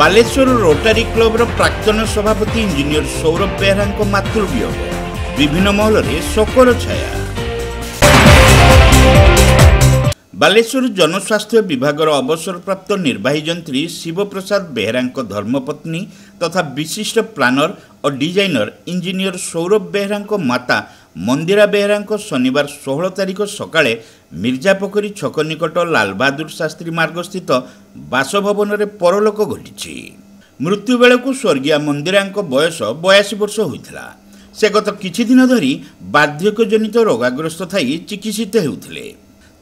Baleshwar रोटारी club प्राक्तन सभापति engineer Saurabh Behera मातृवियोग विभिन्न महल में शोकर छाया। बालेश्वर जनस्वास्थ्य विभाग अवसरप्राप्त निर्वाही जंत्री शिवप्रसाद बेहरा धर्मपत्नी तथा विशिष्ट प्लानर और डिजाइनर इंजीनियर सौरभ बेहरा माता मंदिरा बेहरा शनिवार 16 तारिख सकाळे मिर्जापोखरी छक निकट लाल बहादुर शास्त्री मार्ग स्थित बासभवन में परलोक घटी। मृत्यु बेलू स्वर्गीय मंदिरा बयस 82 वर्ष होता। से गत किछि दिन धरी बार्धक्यजनित रोगाग्रस्त थी चिकित्सित होते।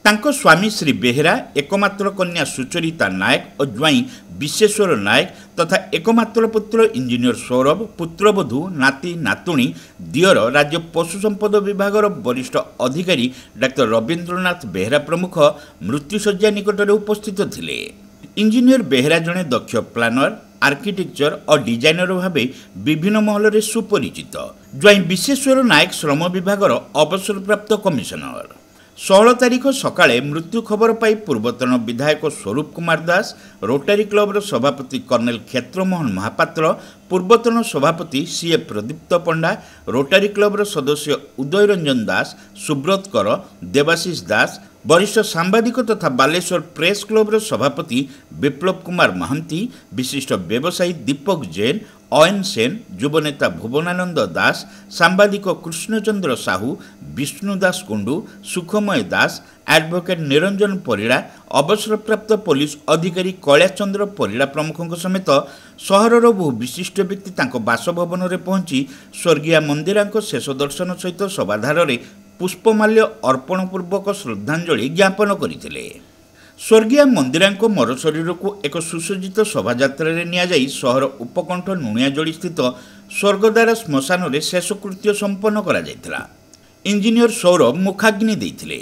तांको स्वामी श्री बेहरा एकमात्र कन्या सुचरिता नायक और ज्वाई विश्वेश्वर नायक तथा एकमात्र पुत्र इंजीनियर सौरभ पुत्रवधू नाती नातुणी दियर राज्य पशु संपद विभाग वरिष्ठ अधिकारी डाक्टर रवींद्रनाथ बेहरा प्रमुख मृत्युशज्या निकट में उपस्थित थिले। इंजीनियर बेहरा जड़े दक्ष प्लानर आर्किटेक्चर और डिजाइनर भाव विभिन्न महल में सुपरिचित। ज्वाई विश्वेश्वर नायक श्रम विभाग अवसरप्राप्त कमिशनर। 16 तारिख सकाळे मृत्यु खबर पाई पूर्वतन विधायक स्वरूप कुमार दास, रोटारी क्लब सभापति कर्नेल क्षेत्रमोहन महापात्र, पूर्वतन सभापति सीए प्रदीप्त पंडा, रोटारी क्लब सदस्य उदय रंजन दास, सुब्रत कर, देवाशीष दास, वरिष्ठ सांबादिक तथा बालेश्वर प्रेस क्लब सभापति विप्लव कुमार महांती, विशिष्ट व्यवसायी दीपक जैन, अयन सेन, युवनेता भुवनानंद दास, सांबादिक कृष्णचंद्र साहू, विष्णुदास कुंडू, सुखमय दास, एडवोकेट निरंजन परिड़ा, अवसरप्राप्त पुलिस अधिकारी कैलाश चंद्र परिड़ा प्रमुखों समेत सहरर बहु विशिष्ट व्यक्ति बासभवन में पहुंची स्वर्गीय मंदिरा शेष दर्शन सहित सभाधार में पुष्पमाल्य अर्पण पूर्वक श्रद्धांजलि ज्ञापन करते। स्वर्गीय मंदिरा मर शरीर को एक सुसज्जित शोभायात्रा नियाई सहर उपकंठ नुणियाजोड़ी स्थित स्वर्गद्वार श्मशान में शेषकृत्य संपन्न करा। इंजीनियर सौरभ मुखाग्नि देते।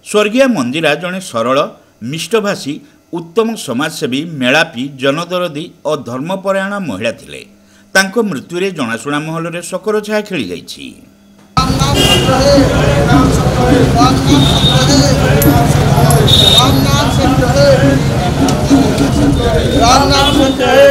स्वर्गीय मंदिरा जड़े सरल मिष्टभाषी उत्तम समाजसेवी मेलापी जनदरदी और धर्मपरायण महिला थिले। तांको मृत्युरे जनाशुना महल में शोकर छाया खेली जाइछि। राम नाम सत्य है।